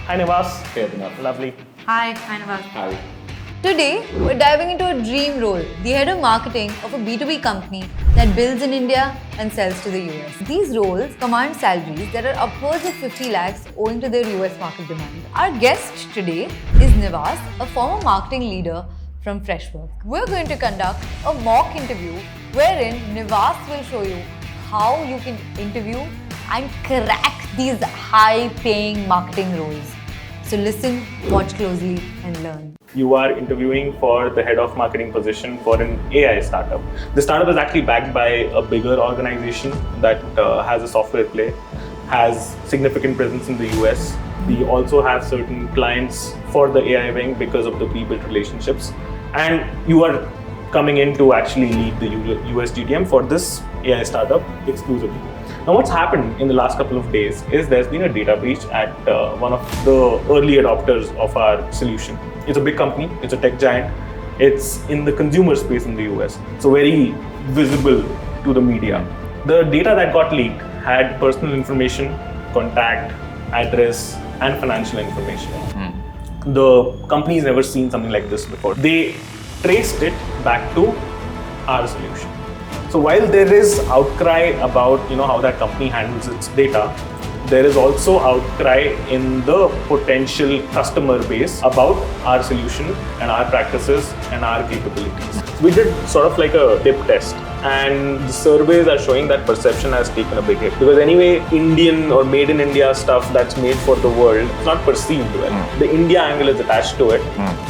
Hi Nivas. Hey, Abhinav. Lovely. Hi, Nivas. Hi. Today, we're diving into a dream role, the head of marketing of a B2B company that builds in India and sells to the US. These roles command salaries that are upwards of 50 lakhs owing to their US market demand. Our guest today is Nivas, a former marketing leader from Freshworks. We're going to conduct a mock interview wherein Nivas will show you how you can interview and crack these high-paying marketing roles. So listen, watch closely and learn. You are interviewing for the head of marketing position for an AI startup. The startup is actually backed by a bigger organization that has a software play, has significant presence in the US. We also have certain clients for the AI wing because of the pre-built relationships. And you are coming in to actually lead the US GTM for this AI startup exclusively. Now, what's happened in the last couple of days is there's been a data breach at one of the early adopters of our solution. It's a big company, it's a tech giant, it's in the consumer space in the US, so very visible to the media. The data that got leaked had personal information, contact, address, and financial information. The company's never seen something like this before. They traced it back to our solution. So while there is outcry about how that company handles its data, there is also outcry in the potential customer base about our solution and our practices and our capabilities. We did sort of like a dip test, and the surveys are showing that perception has taken a big hit, because anyway, Indian or made in India stuff that's made for the world is not perceived well. The India angle is attached to it.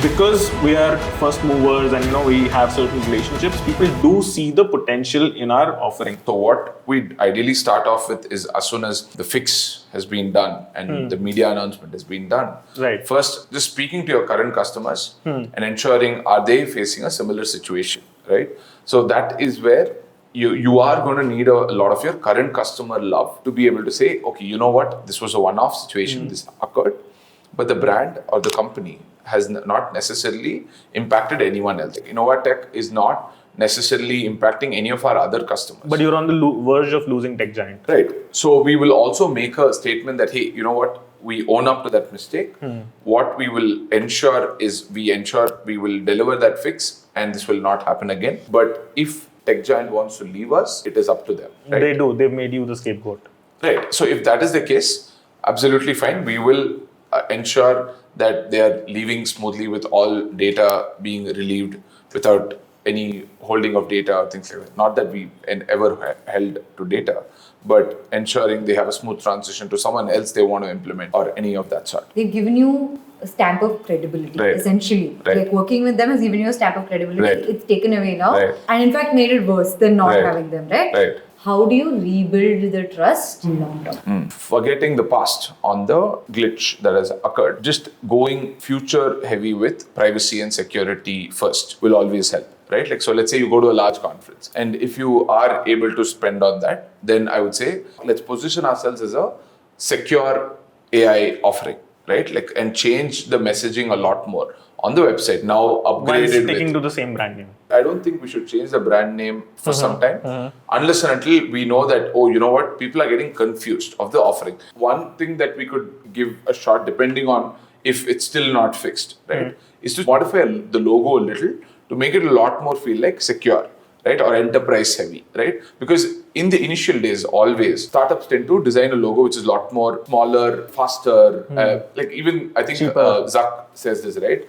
Because we are first movers and we have certain relationships, people do see the potential in our offering. So what we ideally start off with is, as soon as the fix has been done and the media announcement has been done, Right. First, just speaking to your current customers and ensuring, are they facing a similar situation, right? So that is where you are going to need a lot of your current customer love to be able to say, okay, you know what, this was a one-off situation, this occurred, but the brand or the company has not necessarily impacted anyone else. Like, Innovatech is not necessarily impacting any of our other customers. But you're on the verge of losing tech giant. Right. So we will also make a statement that, hey, you know what, we own up to that mistake. What we will ensure is we will deliver that fix and this will not happen again. But if tech giant wants to leave us, it is up to them. Right? They do. They've made you the scapegoat. Right. So if that is the case, absolutely fine. We will ensure that they are leaving smoothly with all data being relieved without any holding of data or things like that. Not that we ever held to data, but ensuring they have a smooth transition to someone else they want to implement or any of that sort. They've given you a stamp of credibility, essentially. Right. Like working with them has given you a stamp of credibility. Right. It's taken away now. Right. And in fact made it worse than not having them, right? Right. How do you rebuild the trust long term? Forgetting the past on the glitch that has occurred, just going future heavy with privacy and security first will always help. Right? Like, so let's say you go to a large conference, and if you are able to spend on that, then I would say, let's position ourselves as a secure AI offering, right? Like, and change the messaging a lot more on the website. Now upgraded While with, sticking to the same brand name. I don't think we should change the brand name for some time, unless and until we know that, oh, you know what, people are getting confused of the offering. One thing that we could give a shot, depending on if it's still not fixed, right, is to modify the logo a little to make it a lot more feel like secure, right, or enterprise heavy, right? Because in the initial days, always startups tend to design a logo which is a lot more smaller, faster, like even I think Zuck says this, right?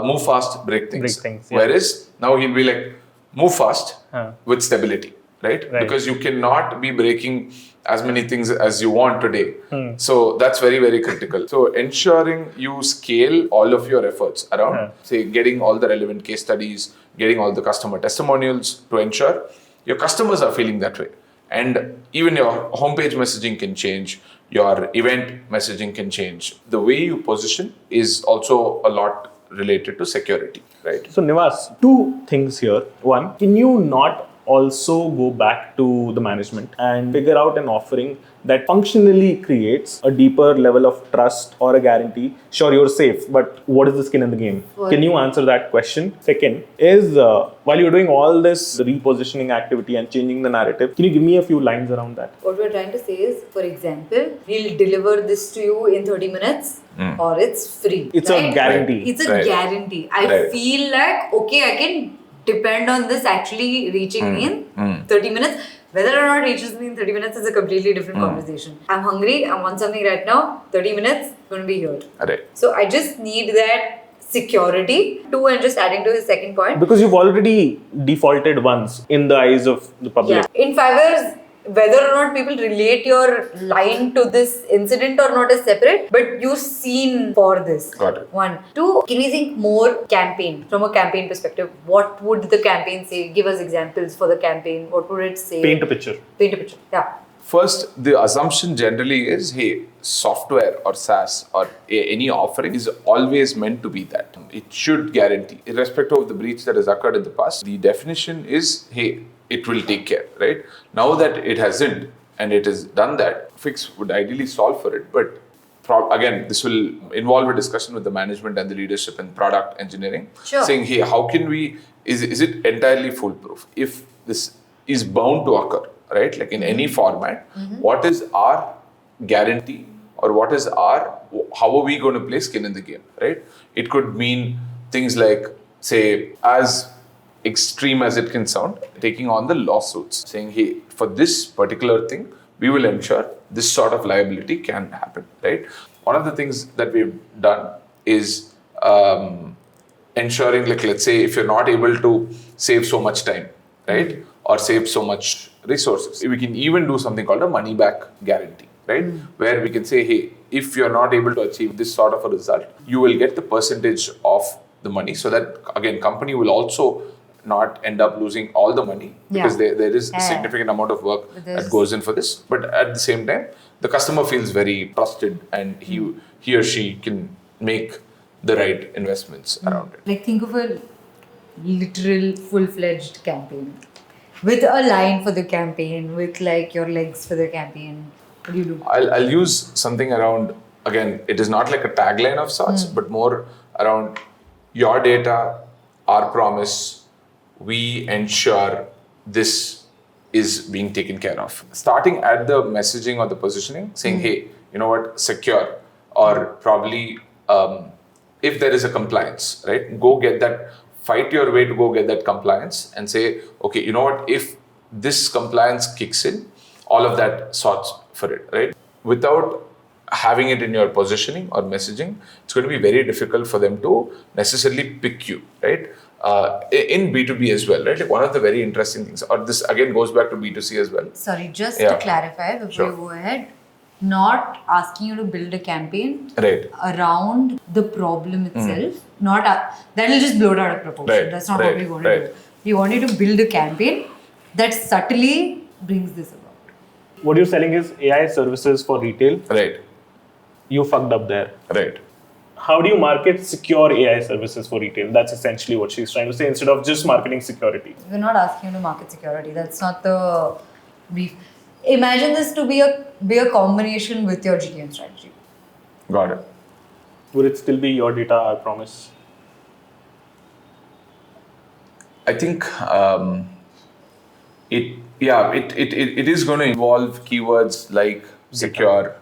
Move fast, break things. Yeah. Whereas now he'll be like, move fast with stability, right? Because you cannot be breaking as many things as you want today. So that's very, very critical. So ensuring you scale all of your efforts around, say, getting all the relevant case studies, getting all the customer testimonials to ensure your customers are feeling that way. And even your homepage messaging can change, your event messaging can change. The way you position is also a lot related to security, right? So Nivas, two things here. One, can you not also go back to the management and figure out an offering that functionally creates a deeper level of trust or a guarantee. Sure, you're safe, but what is the skin in the game? Can you answer that question? Second is, while you're doing all this repositioning activity and changing the narrative, can you give me a few lines around that? What we're trying to say is, for example, we'll deliver this to you in 30 minutes or it's free. It's a guarantee. It's a guarantee. I feel like, okay, I can depend on this actually reaching me in 30 minutes. Whether or not it reaches me in 30 minutes is a completely different conversation. I'm hungry, I want something right now, 30 minutes, it's going to be here. Right. So I just need that security. Two, and just adding to his second point. Because you've already defaulted once in the eyes of the public. Yeah. In 5 years, whether or not people relate your line to this incident or not is separate, but you're seen for this. Got it. 1. 2, can we think more campaign, from a campaign perspective? What would the campaign say? Give us examples for the campaign. What would it say? Paint a picture. Paint a picture, yeah. First, the assumption generally is, hey, software or SaaS or any offering is always meant to be that. It should guarantee, irrespective of the breach that has occurred in the past. The definition is, hey, it will take care, right? Now that it hasn't and it has done that, fix would ideally solve for it. But again, this will involve a discussion with the management and the leadership and product engineering, saying, hey, how can we, is it entirely foolproof? If this is bound to occur, right? Like in any format, what is our guarantee or what is how are we going to play skin in the game, right? It could mean things like, say, as extreme as it can sound, taking on the lawsuits, saying, hey, for this particular thing, we will ensure this sort of liability can happen, right? One of the things that we've done is ensuring, like, let's say, if you're not able to save so much time, right? Or save so much resources, we can even do something called a money back guarantee, right? Where we can say, hey, if you're not able to achieve this sort of a result, you will get the percentage of the money, so that, again, company will also not end up losing all the money, because there is a significant amount of work that goes in for this. But at the same time, the customer feels very trusted and he or she can make the right investments around it. Like, think of a literal full-fledged campaign with a line for the campaign, with like your legs for the campaign. What do you do? I'll use something around, again, it is not like a tagline of sorts, but more around your data, our promise, we ensure this is being taken care of. Starting at the messaging or the positioning, saying, hey, you know what, secure, or probably if there is a compliance, right, go get that, fight your way to go get that compliance and say, okay, you know what, if this compliance kicks in, all of that sorts for it, right? Without having it in your positioning or messaging, it's going to be very difficult for them to necessarily pick you, right? In B2B as well, right? Like, one of the very interesting things, or this again goes back to B2C as well. Sorry, just to clarify before you go ahead, not asking you to build a campaign around the problem itself. Not that will just blow it out of proportion. That's not what we want to do. We want you to build a campaign that subtly brings this about. What you're selling is AI services for retail. Right. You fucked up there. Right. How do you market secure AI services for retail? That's essentially what she's trying to say, instead of just marketing security. We're not asking you to market security. That's not the brief. Imagine this to be a combination with your GTM strategy. Got it. Would it still be your data, our promise? I think it is going to involve keywords like secure,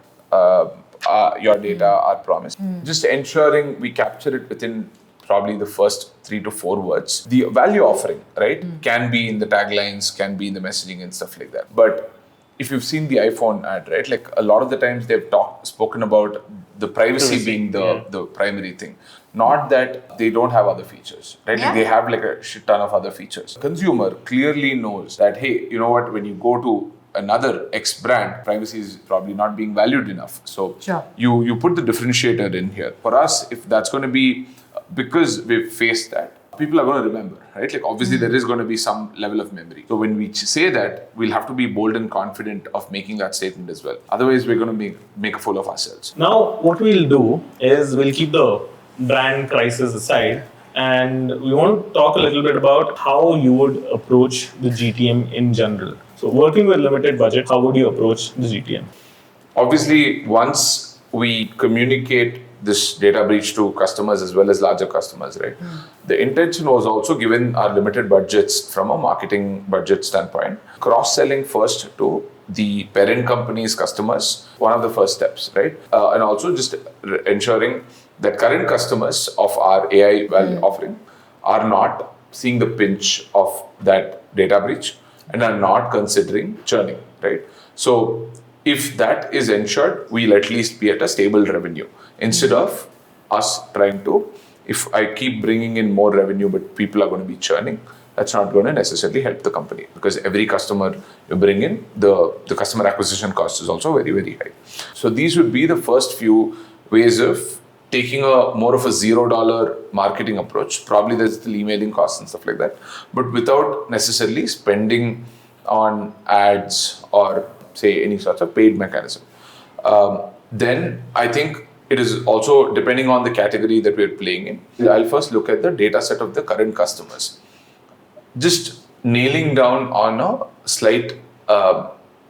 your data, our promise. Just ensuring we capture it within probably the first 3 to 4 words. The value offering, right, can be in the taglines, can be in the messaging and stuff like that. But if you've seen the iPhone ad, right, like a lot of the times they've spoken about the privacy being the primary thing. Not that they don't have other features, right? Like, they have like a shit ton of other features. Consumer clearly knows that, hey, you know what, when you go to another X brand, privacy is probably not being valued enough. So you put the differentiator in here. For us, if that's going to be, because we've faced that, people are going to remember, right? Like, obviously there is going to be some level of memory. So when we say that, we'll have to be bold and confident of making that statement as well. Otherwise, we're going to make a fool of ourselves. Now, what we'll do is we'll keep the brand crisis aside and we want to talk a little bit about how you would approach the GTM in general. So, working with limited budget, how would you approach the GTM? Obviously, once we communicate this data breach to customers as well as larger customers, right? The intention was also, given our limited budgets from a marketing budget standpoint, cross-selling first to the parent company's customers, one of the first steps, right? And also just ensuring that current customers of our AI value offering are not seeing the pinch of that data breach and are not considering churning, right? So if that is ensured, we'll at least be at a stable revenue instead of us trying to, if I keep bringing in more revenue but people are going to be churning, that's not going to necessarily help the company, because every customer you bring in, the customer acquisition cost is also very, very high. So these would be the first few ways of taking a more of a $0 marketing approach. Probably there's the emailing costs and stuff like that, but without necessarily spending on ads or say any sorts of paid mechanism. Then I think it is also depending on the category that we're playing in. I'll first look at the data set of the current customers. Just nailing down on a slight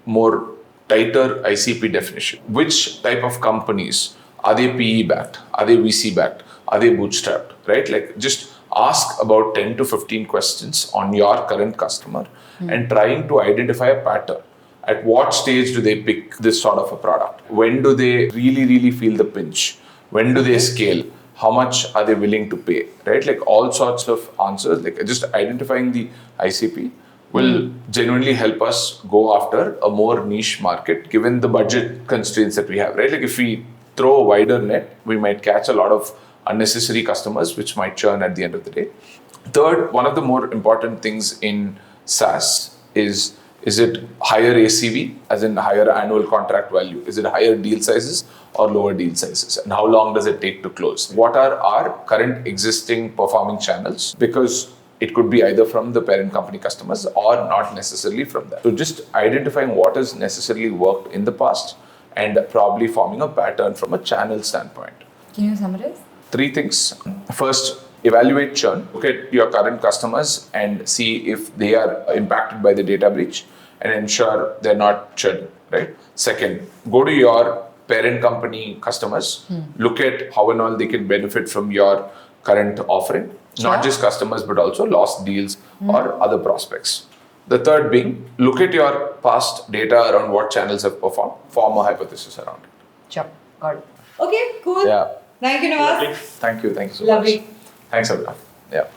more tighter ICP definition. Which type of companies? Are they PE backed? Are they VC backed? Are they bootstrapped? Right? Like just ask about 10 to 15 questions on your current customer and trying to identify a pattern. At what stage do they pick this sort of a product? When do they really, really feel the pinch? When do they scale? How much are they willing to pay? Right? Like all sorts of answers, like just identifying the ICP will genuinely help us go after a more niche market given the budget constraints that we have, right? Like if we throw a wider net, we might catch a lot of unnecessary customers which might churn at the end of the day. Third, one of the more important things in SaaS is it higher ACV, as in higher annual contract value? Is it higher deal sizes or lower deal sizes? And how long does it take to close? What are our current existing performing channels? Because it could be either from the parent company customers or not necessarily from that. So just identifying what has necessarily worked in the past and probably forming a pattern from a channel standpoint. Can you summarize? 3 things. First, evaluate churn. Look at your current customers and see if they are impacted by the data breach and ensure they're not churning, right? Second, go to your parent company customers. Look at how and all they can benefit from your current offering. Not just customers, but also lost deals or other prospects. The third being, look at your past data around what channels have performed, form a hypothesis around it. Sure, got it. Okay, cool. Yeah. Thank you, Nivas. Lovely. Thank you so Lovely. much. Thanks, Abhinav. Yeah.